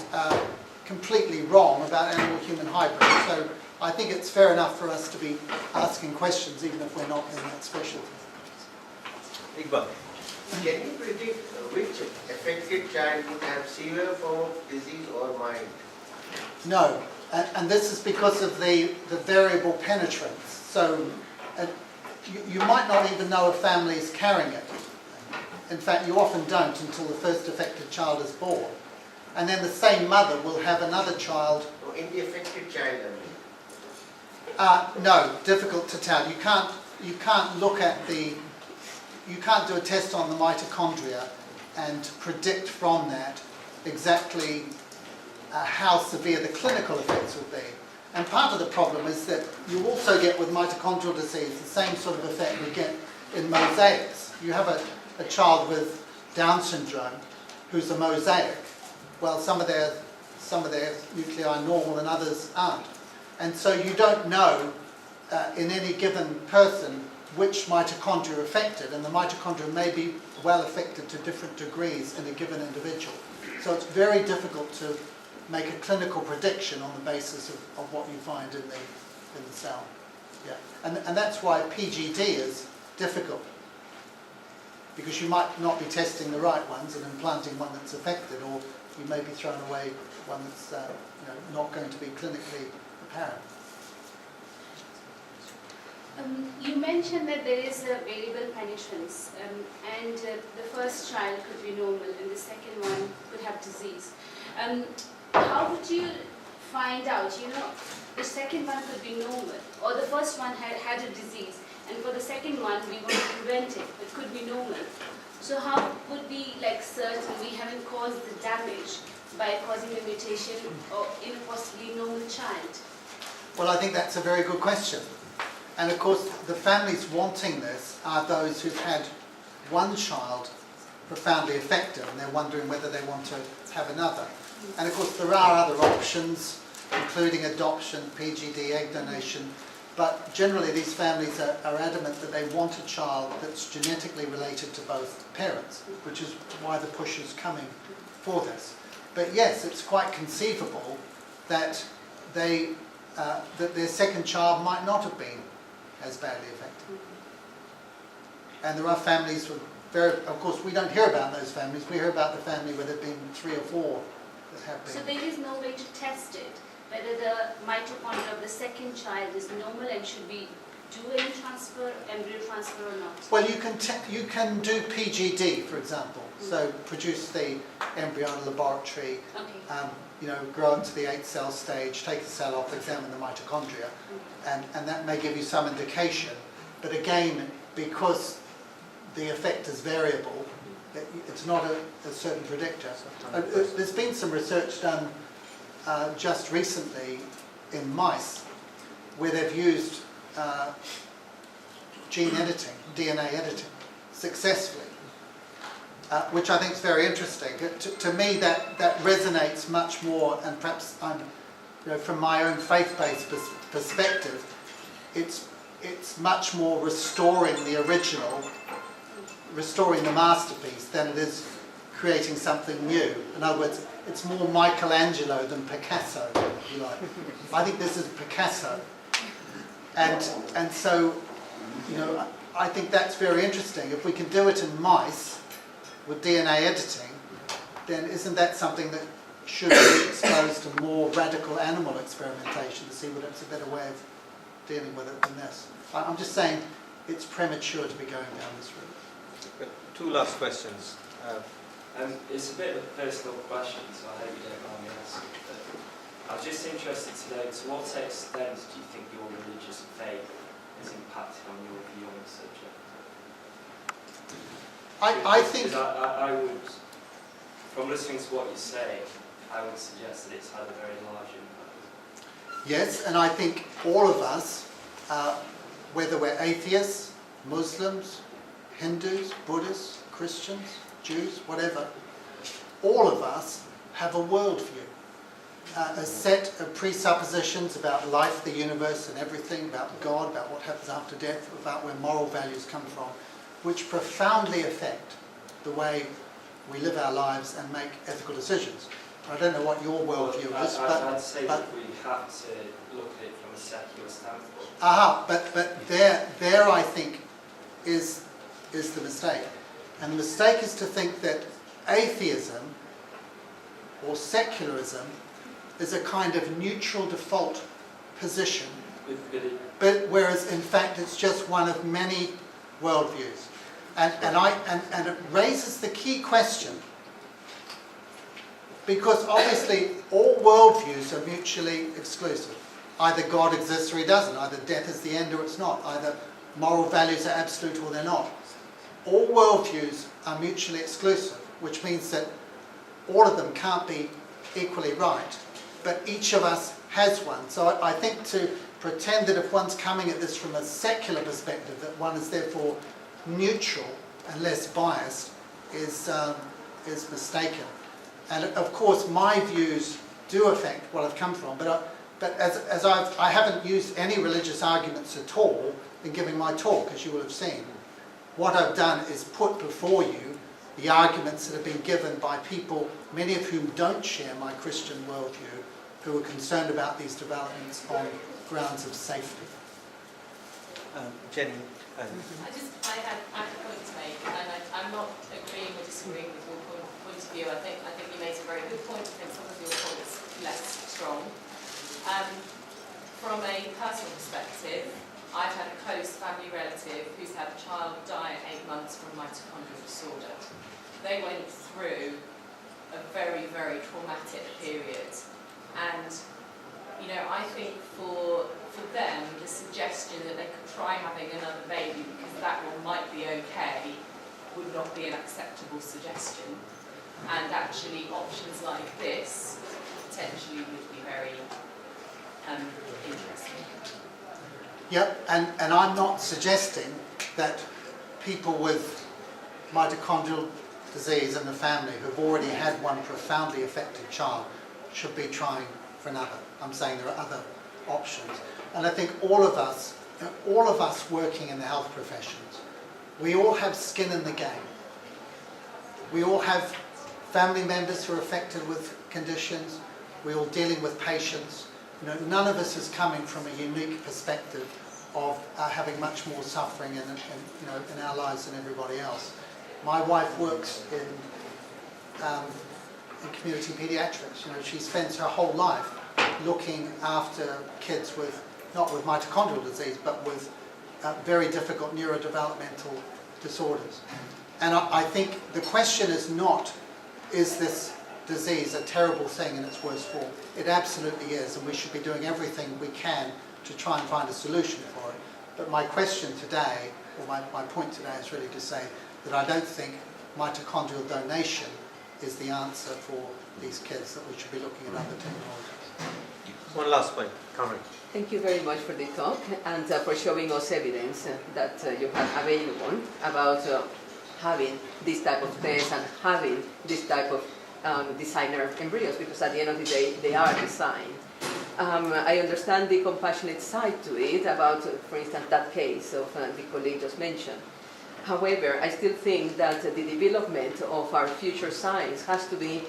completely wrong about animal-human hybrids. So I think it's fair enough for us to be asking questions, even if we're not in that specialty. Iqbal. Can you predict which affected child would have severe form of disease or mild? No, and this is because of the variable penetrance. So you might not even know a family is carrying it. In fact, you often don't until the first affected child is born. And then the same mother will have another child. Or in the affected child, No, difficult to tell. You can't look at you can't do a test on the mitochondria and predict from that exactly how severe the clinical effects will be. And part of the problem is that you also get with mitochondrial disease the same sort of effect we get in mosaics. You have a child with Down syndrome who's a mosaic. Well, some of their nuclei are normal and others aren't. And so you don't know in any given person which mitochondria are affected, and the mitochondria may be well affected to different degrees in a given individual. So it's very difficult to make a clinical prediction on the basis of what you find in the cell. Yeah. And that's why PGD is difficult, because you might not be testing the right ones and implanting one that's affected, or you may be throwing away one that's not going to be clinically apparent. You mentioned that there is a variable penetrance, and the first child could be normal and the second one could have disease. How would you find out, the second one could be normal, or the first one had a disease, and for the second one we want to prevent it, it could be normal. So how would we certain we haven't caused the damage by causing a mutation or in a possibly normal child? Well, I think that's a very good question. And of course, the families wanting this are those who've had one child profoundly affected, and they're wondering whether they want to have another. And of course, there are other options, including adoption, PGD, egg donation. But generally, these families are adamant that they want a child that's genetically related to both parents, which is why the push is coming for this. But yes, it's quite conceivable that that their second child might not have been as badly affected. And there are families with of course, we don't hear about those families. We hear about the family where there have been 3 or 4 that have been. So there is no way to test it, whether the mitochondria of the second child is normal and should we do any embryo transfer or not? Well, you can do PGD, for example. So produce the embryo in a laboratory, grow it to the 8-cell stage, take the cell off, examine the mitochondria, and that may give you some indication. But again, because the effect is variable, it's not a certain predictor. There's been some research done just recently in mice where they've used gene editing, DNA editing, successfully, which I think is very interesting. To me, that resonates much more, and perhaps from my own faith-based perspective, it's much more restoring the original, restoring the masterpiece, than it is creating something new. In other words, it's more Michelangelo than Picasso, if you like. I think this is Picasso. And so, I think that's very interesting. If we can do it in mice with DNA editing, then isn't that something that should be exposed to more radical animal experimentation to see whether it's a better way of dealing with it than this? I'm just saying it's premature to be going down this route. 2 last questions. It's a bit of a personal question, so I hope you don't mind me asking. But I was just interested to know, to what extent do you think your religious faith has impacted on your view on the subject? I think... I would from listening to what you say, I would suggest that it's had a very large impact. Yes, and I think all of us, whether we're atheists, Muslims, Hindus, Buddhists, Christians, Jews, whatever, all of us have a worldview, a set of presuppositions about life, the universe and everything, about God, about what happens after death, about where moral values come from, which profoundly affect the way we live our lives and make ethical decisions. I don't know what your worldview is, I'd say that we have to look at it from a secular standpoint. But there I think is the mistake. And the mistake is to think that atheism or secularism is a kind of neutral default position, but whereas in fact it's just one of many worldviews. And it raises the key question, because obviously all worldviews are mutually exclusive. Either God exists or he doesn't, either death is the end or it's not, either moral values are absolute or they're not. All worldviews are mutually exclusive, which means that all of them can't be equally right, but each of us has one. So I think to pretend that if one's coming at this from a secular perspective, that one is therefore neutral and less biased is mistaken. And of course my views do affect what I've come from, but I haven't used any religious arguments at all in giving my talk, as you will have seen. What I've done is put before you the arguments that have been given by people, many of whom don't share my Christian worldview, who are concerned about these developments on grounds of safety. Jenny. I have a point to make, and I'm not agreeing or disagreeing with your point of view. I think you made a very good point. I think some of your points less strong. From a personal perspective, I've had a close family relative who's had a child die at 8 months from mitochondrial disorder. They went through a very, very traumatic period, and I think for them, the suggestion that they could try having another baby because that one might be okay would not be an acceptable suggestion. And actually options like this potentially would be very interesting. Yep, and I'm not suggesting that people with mitochondrial disease in the family who've already had one profoundly affected child should be trying for another. I'm saying there are other options. And I think all of us working in the health professions, we all have skin in the game. We all have family members who are affected with conditions. We're all dealing with patients. None of us is coming from a unique perspective of having much more suffering in our lives than everybody else. My wife works in community paediatrics. She spends her whole life looking after kids not with mitochondrial disease, but with very difficult neurodevelopmental disorders. And I think the question is not, is this disease a terrible thing in its worst form? It absolutely is, and we should be doing everything we can to try and find a solution for it. But my question today, or my point today, is really to say that I don't think mitochondrial donation is the answer for these kids, that we should be looking at other technologies. One last point, Cameron. Thank you very much for the talk and for showing us evidence that you have available about having this type of test and having this type of designer embryos, because at the end of the day they are designed. I understand the compassionate side to it about, for instance, that case of the colleague just mentioned. However, I still think that the development of our future science has to be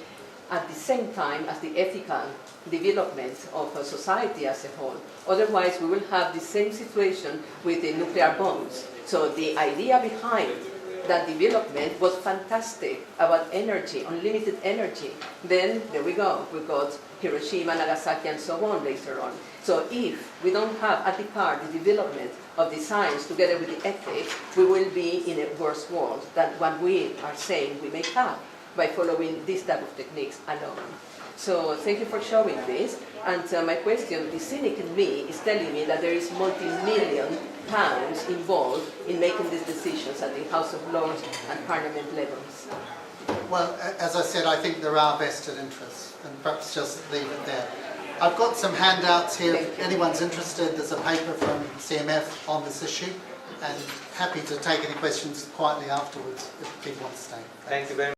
at the same time as the ethical development of a society as a whole. Otherwise, we will have the same situation with the nuclear bombs. So the idea behind that development was fantastic, about energy, unlimited energy. Then, there we go, we got Hiroshima, Nagasaki, and so on later on. So if we don't have at the core the development of the science together with the ethics, we will be in a worse world than what we are saying we may have by following this type of techniques alone. So thank you for showing this. And my question, the cynic in me is telling me that there is multi-million pounds involved in making these decisions at the House of Lords and Parliament levels. Well, as I said, I think there are vested interests, and perhaps just leave it there. I've got some handouts here. If anyone's interested, there's a paper from CMF on this issue, and happy to take any questions quietly afterwards if people want to stay. Thank you very much.